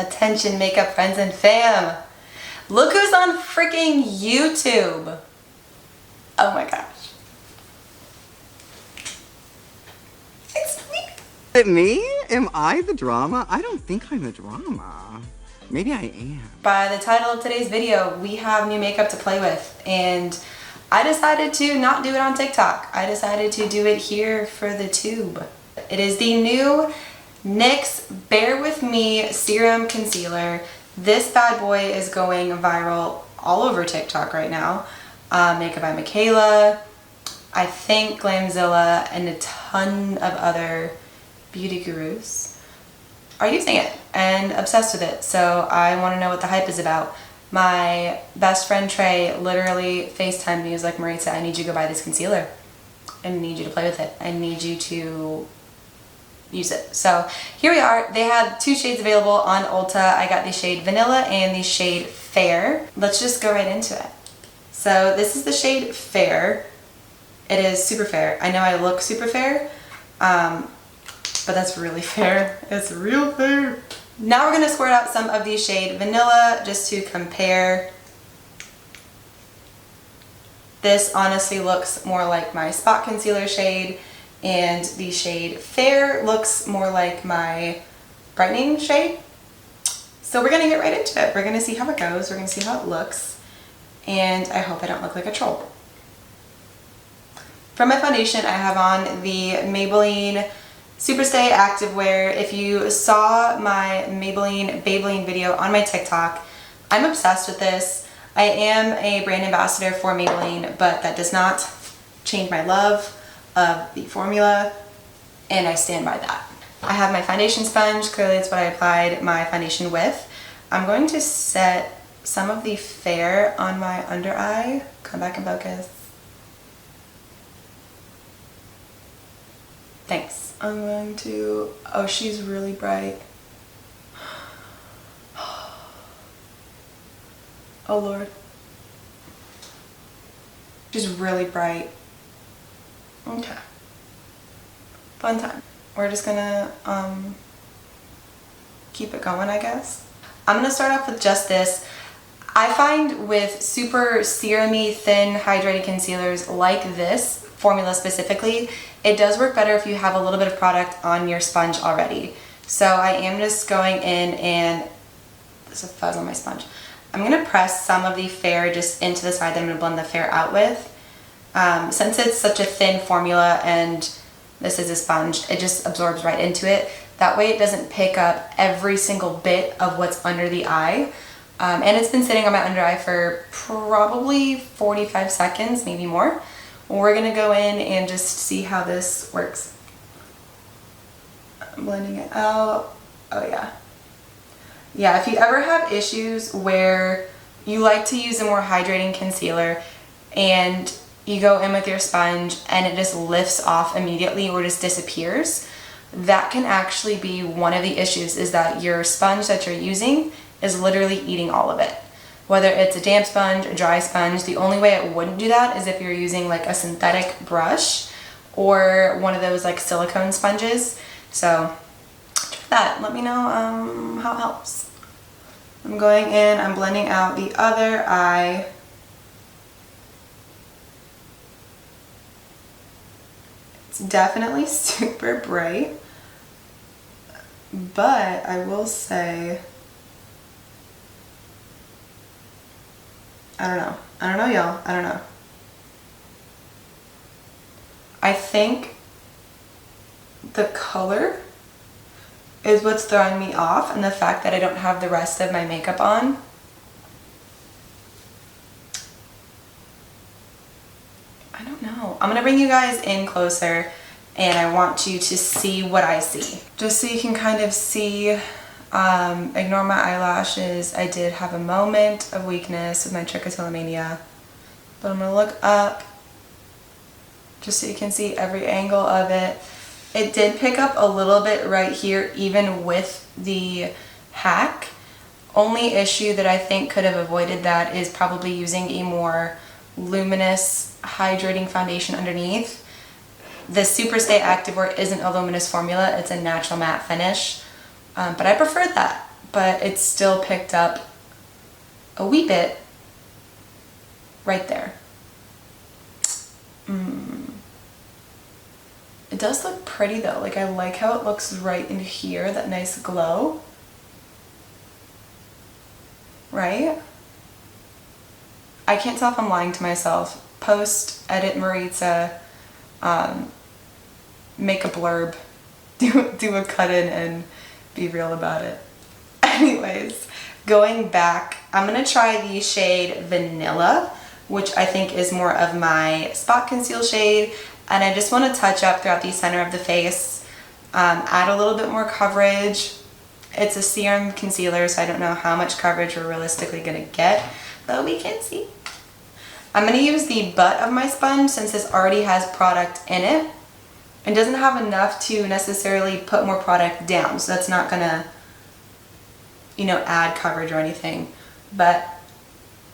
Attention makeup friends and fam. Look who's on freaking YouTube. Oh my gosh. It's me. Is it me? Am I the drama? I don't think I'm the drama. Maybe I am. By the title of today's video, we have new makeup to play with, and I decided to not do it on TikTok. I decided to do it here for the tube. It is the new NYX Bear With Me Serum Concealer. This bad boy is going viral all over TikTok right now. Makeup by Michaela, I think Glamzilla, and a ton of other beauty gurus are using it and obsessed with it. So I want to know what the hype is about. My best friend Trey literally FaceTimed me. He was like, Maritza, I need you to go buy this concealer. I need you to play with it. I need you to use it. So here we are. They had two shades available on Ulta. I got the shade Vanilla and the shade Fair. Let's just go right into it. So this is the shade Fair. It is super fair. I know I look super fair, but that's really fair. It's real fair. Now we're going to squirt out some of the shade Vanilla just to compare. This honestly looks more like my spot concealer shade, and the shade Fair looks more like my brightening shade. So we're going to get right into it. We're going to see how it goes. We're going to see how it looks. And I hope I don't look like a troll. For my foundation, I have on the Maybelline Superstay Activewear. If you saw my Maybelline video on my TikTok, I'm obsessed with this. I am a brand ambassador for Maybelline, but that does not change my love of the formula, and I stand by that. I have my foundation sponge. Clearly it's what I applied my foundation with. I'm going to set some of the Fair on my under eye. Come back and focus. Thanks. I'm going to, oh, she's really bright. Oh Lord. She's really bright. Okay. Fun time. We're just gonna keep it going, I guess. I'm gonna start off with just this. I find with super serum-y, thin, hydrated concealers like this formula specifically, it does work better if you have a little bit of product on your sponge already. So I am just going in, and there's a fuzz on my sponge. I'm gonna press some of the Fair just into the side that I'm gonna blend the Fair out with. Since it's such a thin formula and this is a sponge, it just absorbs right into it. That way it doesn't pick up every single bit of what's under the eye. And it's been sitting on my under eye for probably 45 seconds, maybe more. We're gonna go in and just see how this works. I'm blending it out. Oh yeah. Yeah, if you ever have issues where you like to use a more hydrating concealer and you go in with your sponge and it just lifts off immediately or just disappears, that can actually be one of the issues, is that your sponge that you're using is literally eating all of it. Whether it's a damp sponge, a dry sponge, the only way it wouldn't do that is if you're using like a synthetic brush or one of those like silicone sponges. So try that. Let me know how it helps. I'm going in, I'm blending out the other eye. It's definitely super bright, but I will say, I don't know y'all, I don't know. I think the color is what's throwing me off, and the fact that I don't have the rest of my makeup on. I don't know. I'm gonna bring you guys in closer, and I want you to see what I see. Just so you can kind of see, ignore my eyelashes. I did have a moment of weakness with my trichotillomania, but I'm gonna look up just so you can see every angle of it. It did pick up a little bit right here, even with the hack. Only issue that I think could have avoided that is probably using a more luminous hydrating foundation underneath. The Superstay Activewear isn't a luminous formula, it's a natural matte finish, but I preferred that. but it's still picked up a wee bit right there. It does look pretty though. Like, I like how it looks right in here, that nice glow. Right? I can't tell if I'm lying to myself. Post, edit Maritza, make a blurb, do a cut in and be real about it. Anyways, going back, I'm gonna try the shade Vanilla, which I think is more of my spot conceal shade, and I just want to touch up throughout the center of the face, add a little bit more coverage. It's a serum concealer, so I don't know how much coverage we're realistically gonna get, but we can see. I'm gonna use the butt of my sponge since this already has product in it and doesn't have enough to necessarily put more product down, so that's not gonna, you know, add coverage or anything, but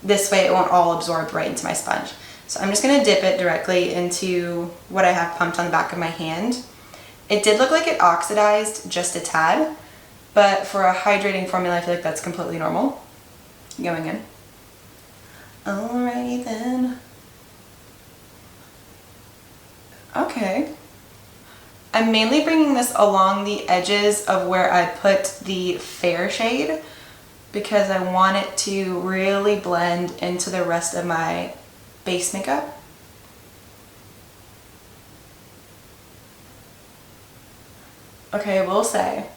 this way it won't all absorb right into my sponge. So I'm just gonna dip it directly into what I have pumped on the back of my hand. It did look like it oxidized just a tad, but for a hydrating formula, I feel like that's completely normal. Going in. Alrighty then. Okay. I'm mainly bringing this along the edges of where I put the fair shade because I want it to really blend into the rest of my base makeup. Okay, I will say,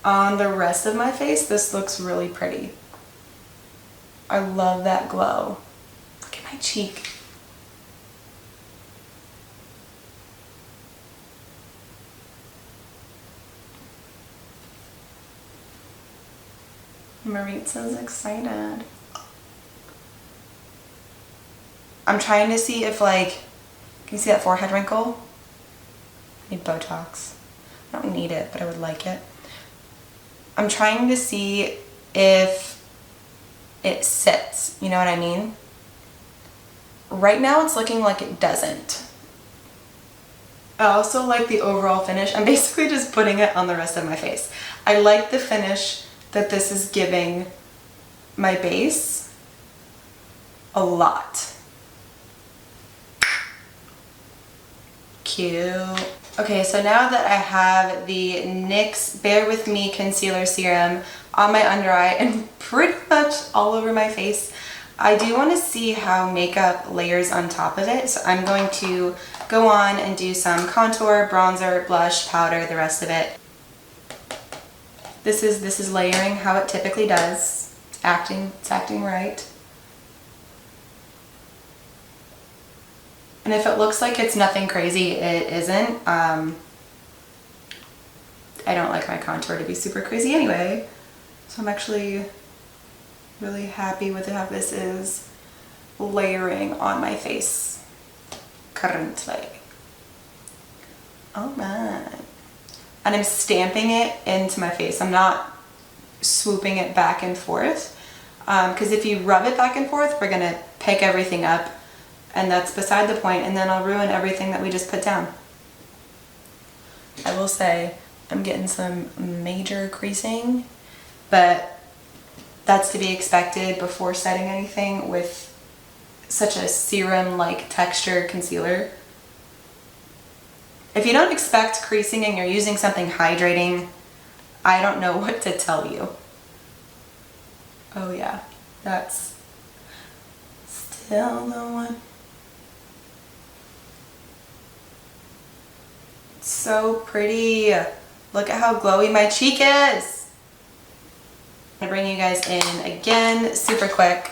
on the rest of my face, this looks really pretty. I love that glow. Look at my cheek. Maritza's excited. I'm trying to see if, like, can you see that forehead wrinkle? I need Botox. I don't need it, but I would like it. I'm trying to see if it sits, you know what I mean? Right now it's looking like it doesn't. I also like the overall finish. I'm basically just putting it on the rest of my face. I like the finish that this is giving my base a lot. Cute. Okay, so now that I have the NYX Bare With Me Concealer Serum on my under eye and pretty much all over my face, I do want to see how makeup layers on top of it. So I'm going to go on and do some contour, bronzer, blush, powder, the rest of it. This is layering how it typically does. It's acting right. And if it looks like it's nothing crazy, it isn't. I don't like my contour to be super crazy anyway. So I'm actually really happy with how this is layering on my face currently. Oh man. And I'm stamping it into my face. I'm not swooping it back and forth. Because if you rub it back and forth, we're gonna pick everything up. And that's beside the point, and then I'll ruin everything that we just put down. I will say I'm getting some major creasing, but that's to be expected before setting anything with such a serum-like texture concealer. If you don't expect creasing and you're using something hydrating, I don't know what to tell you. Oh yeah, that's still the one. So pretty. Look at how glowy my cheek is. I'm gonna bring you guys in again super quick.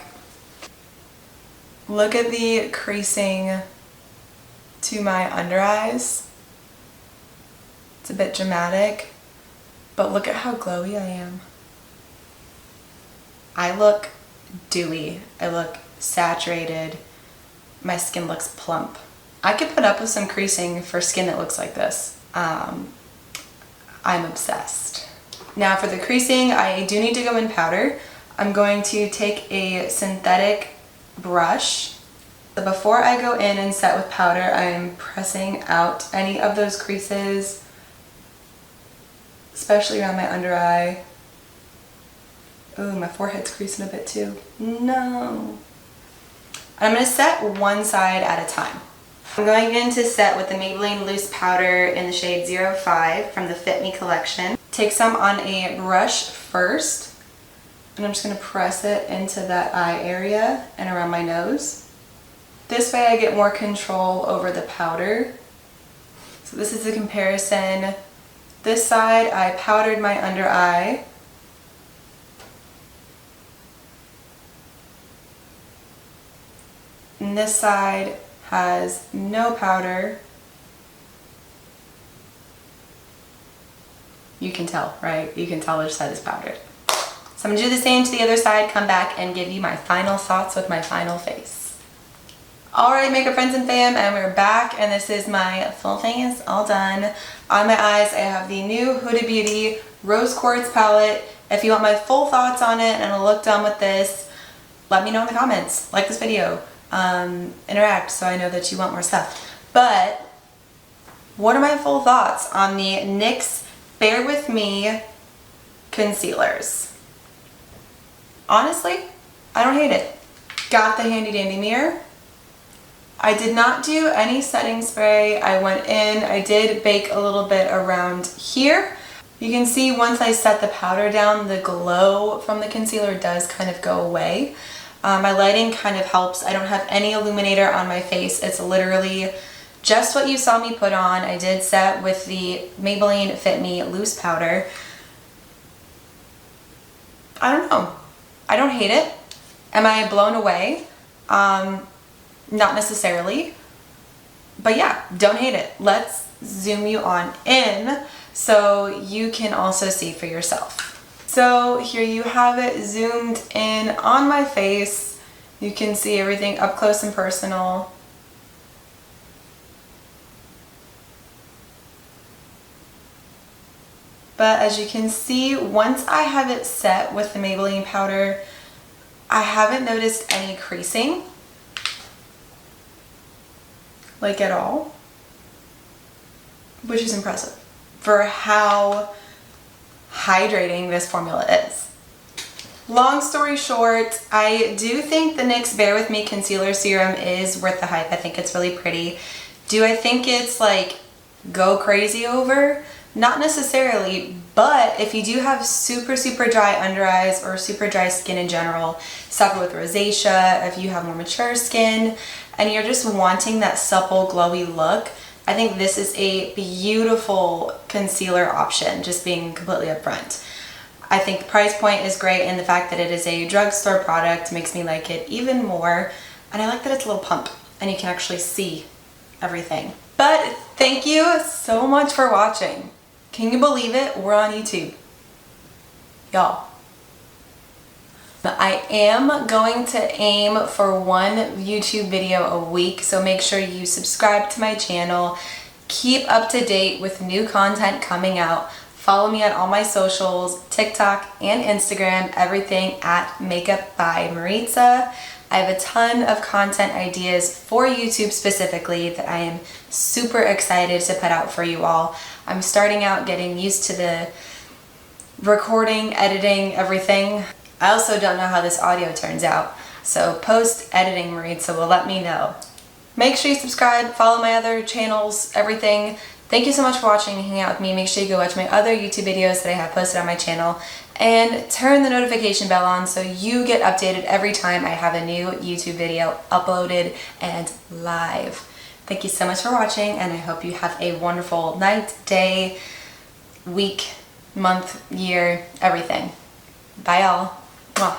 Look at the creasing to my under eyes. It's a bit dramatic, but look at how glowy I am. I look dewy. I look saturated. My skin looks plump. I could put up with some creasing for skin that looks like this. I'm obsessed. Now for the creasing, I do need to go in powder. I'm going to take a synthetic brush. So before I go in and set with powder, I'm pressing out any of those creases, especially around my under eye. Ooh, my forehead's creasing a bit too. No. I'm going to set one side at a time. I'm going in to set with the Maybelline Loose Powder in the shade 05 from the Fit Me collection. Take some on a brush first, and I'm just going to press it into that eye area and around my nose. This way I get more control over the powder. So this is the comparison. This side I powdered my under eye. And this side has no powder. You can tell, right? You can tell which side is powdered. So I'm gonna do the same to the other side, come back and give you my final thoughts with my final face. Alright, makeup friends and fam, and we're back, and this is my full face all done. On my eyes, I have the new Huda Beauty Rose Quartz palette. If you want my full thoughts on it and a look done with this, let me know in the comments. Like this video. Interact so I know that you want more stuff. But what are my full thoughts on the NYX Bear With Me concealers? Honestly, I don't hate it. Got the handy dandy mirror. I did not do any setting spray. I went in, I did bake a little bit around here. You can see once I set the powder down, the glow from the concealer does kind of go away. My lighting kind of helps. I don't have any illuminator on my face. It's literally just what you saw me put on. I did set with the Maybelline Fit Me Loose Powder. I don't know. I don't hate it. Am I blown away? Not necessarily. But yeah, don't hate it. Let's zoom you on in so you can also see for yourself. So here you have it zoomed in on my face. You can see everything up close and personal. But as you can see, once I have it set with the Maybelline powder, I haven't noticed any creasing, like at all, which is impressive for how hydrating this formula is. Long story short, I do think the NYX Bear With Me Concealer Serum is worth the hype. I think it's really pretty. Do I think it's like go crazy over? Not necessarily, but if you do have super dry under eyes or super dry skin in general, suffer with rosacea, if you have more mature skin, and you're just wanting that supple, glowy look, I think this is a beautiful concealer option, just being completely upfront. I think the price point is great, and the fact that it is a drugstore product makes me like it even more. And I like that it's a little pump and you can actually see everything. But thank you so much for watching. Can you believe it? We're on YouTube. Y'all. I am going to aim for one YouTube video a week, so make sure you subscribe to my channel. Keep up to date with new content coming out. Follow me on all my socials, TikTok and Instagram, everything at Makeup by Maritza. I have a ton of content ideas for YouTube specifically that I am super excited to put out for you all. I'm starting out getting used to the recording, editing, everything. I also don't know how this audio turns out, so post-editing Maritza will let me know. Make sure you subscribe, follow my other channels, everything. Thank you so much for watching and hanging out with me. Make sure you go watch my other YouTube videos that I have posted on my channel, and turn the notification bell on so you get updated every time I have a new YouTube video uploaded and live. Thank you so much for watching, and I hope you have a wonderful night, day, week, month, year, everything. Bye y'all. Mwah.